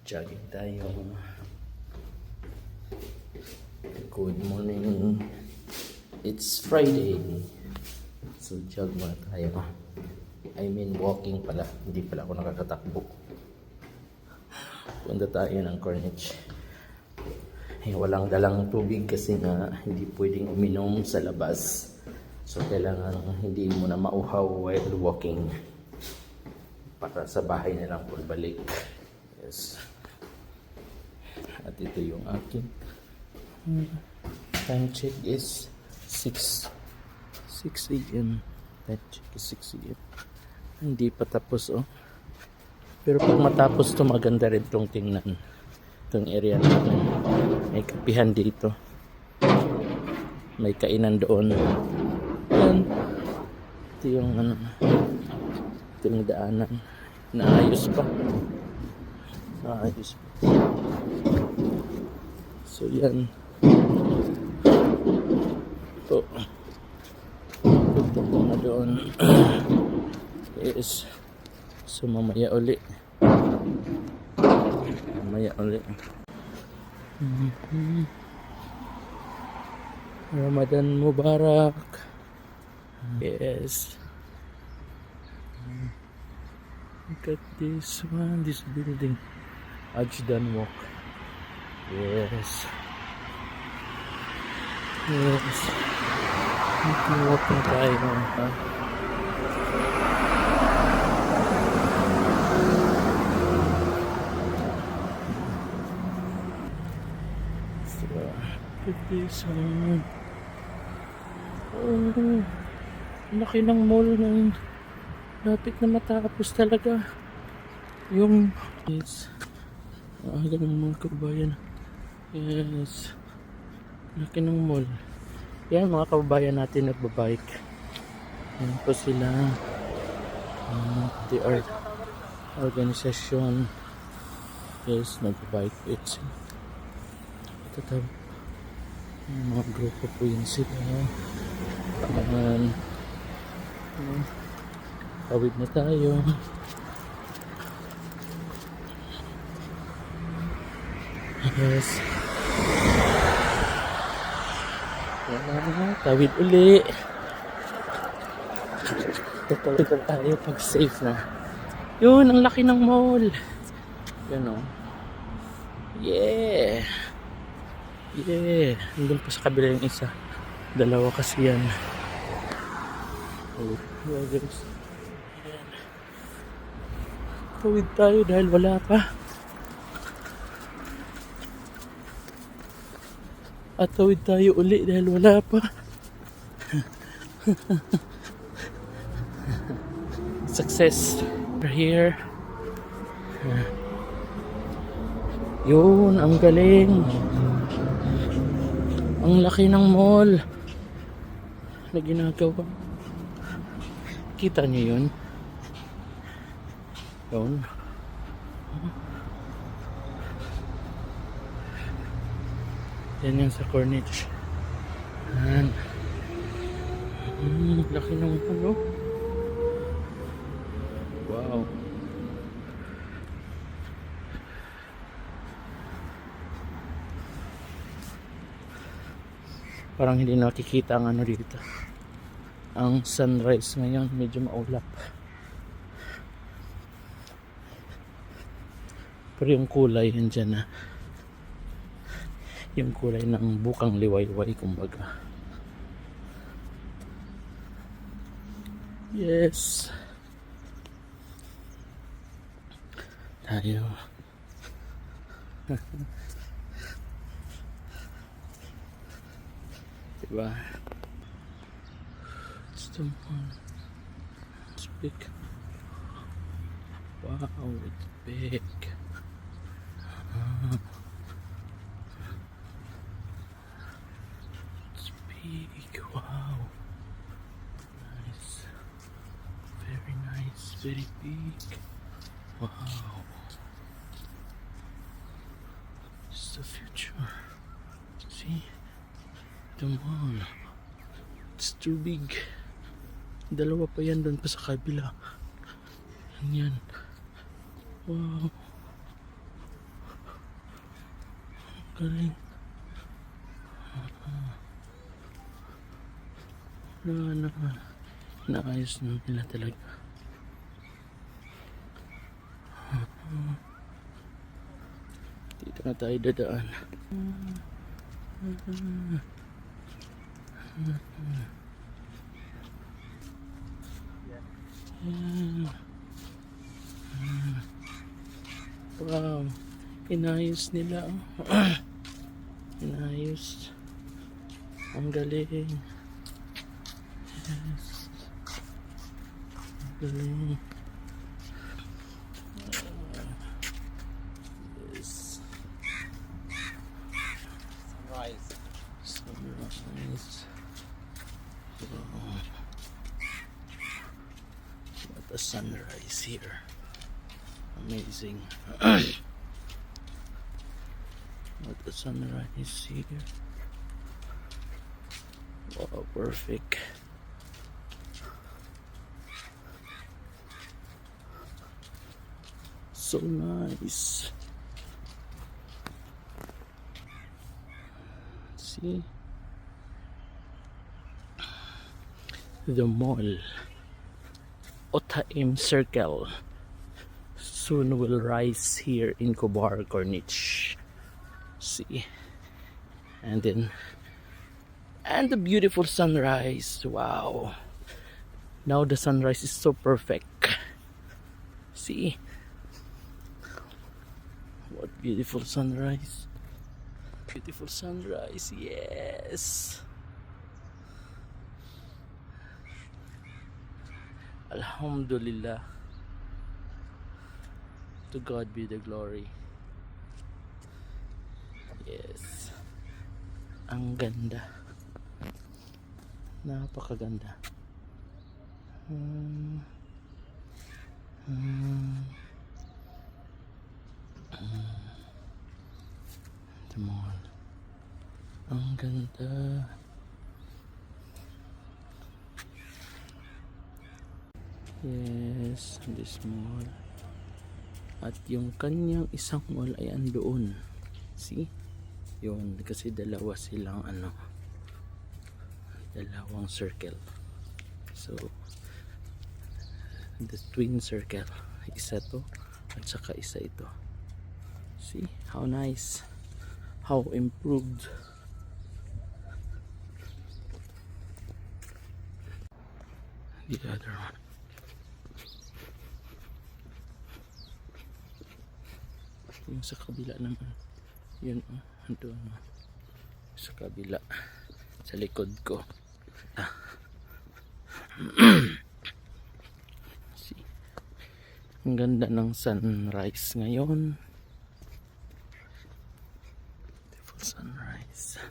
Jogging tayo. Good morning. It's Friday. So jog muna tayo. I mean walking pala. Hindi pala ako nakakatakbo. Punta tayo ng Corniche. Walang dalang tubig kasi nga hindi pwedeng uminom sa labas. So kailangan hindi mo na mauhaw while walking. Para sa bahay na lang po balik. Yes. At ito yung aking time check is 6 a.m. Time check is 6 a.m. Hindi pa tapos oh. Pero pag matapos to maganda rin tong tingnan. Itong area natin. May kapihan dito. May kainan doon. Yan. Ito yung ano. Ito yung daanan. Naayos pa. Naayos pa. So yan. Ito. Punta ko na doon. Yes. So mamaya uli. Ramadan Mubarak. Yes. Look at this one, this building. Ajdan Walk. Yes. Walk na tayo. Look at this one. Oh, laki ng mall na lapit na matapos talaga. Yung ganun mga kababayan. Yes. Laki ng mall. Yan mga kababayan natin nagbabike. Yan po sila. The art organization. Yes, nagbabike. It's ito mga grupo po yun sila. Kawid na tayo. Yes. Tawid uli. Tutulog na tayo pag safe na. Yun, ang laki ng mall. Yan o. Yeah. Nandun pa sa kabila yung isa. Dalawa kasi yan. Oh, yeah guys. Ayan. Tawid tayo dahil wala pa. At tawid tayo uli dahil wala pa. Success. We're here. Yun, ang galing. Ang laki ng mall na ginagawa. Kita niyo yun? Yun. Yan yan sa Corniche. Yan. Laki ng ano. Wow. Parang hindi nakikita ang ano dito. Ang sunrise ngayon medyo maulap. Pero yung kulay yan dyan na. Yung kulay ng bukang liwayway kumbaga. Yes. Tayo. Diba? It's the one. It's big. Wow, it's big. It's big. Wow. Nice. Very nice. Very big. Wow. It's the future. See? The mall. It's too big. Dalawa pa yan doon pa sa kabila. Yan. Wow. Galing. Wala naman. Naayos na nila talaga. Dito na tayo dadaan. Wow, inayos nila. Inayos. Ang galing. Yes. Ang galing. Yes. Sunrise. Sunrise. Wow. What a sunrise here. Amazing. What a sunrise here. Wow, perfect. So nice. See? The mall. Otaim Circle soon will rise here in Cobar, Corniche. See? And then and the beautiful sunrise. Wow. Now the sunrise is so perfect. See? What beautiful sunrise. Beautiful sunrise. Yes. Alhamdulillah. To God be the glory. Yes. Ang ganda. Napakaganda. The mall. Ang ganda. Yes, this mall. At yung kanyang isang mall ay andoon. See? Yun, kasi dalawa silang dalawang circle. So, the twin circle. Isa to, at saka isa ito. See? How nice. How improved. The other one. Yung sa kabila naman. Yun, doon. Sa kabila. Sa likod ko. See? Ang ganda ng sunrise ngayon. Beautiful sunrise.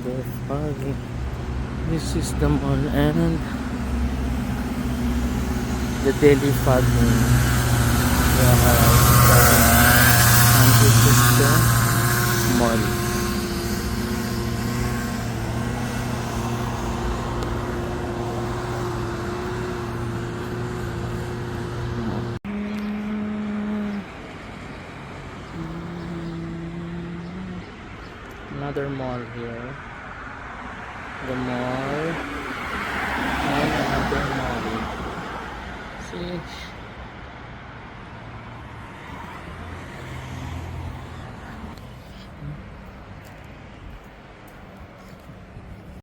They're fogging. This is the mall and the daily fogging. And this is the mall. Another mall here. The mall and another mall. See?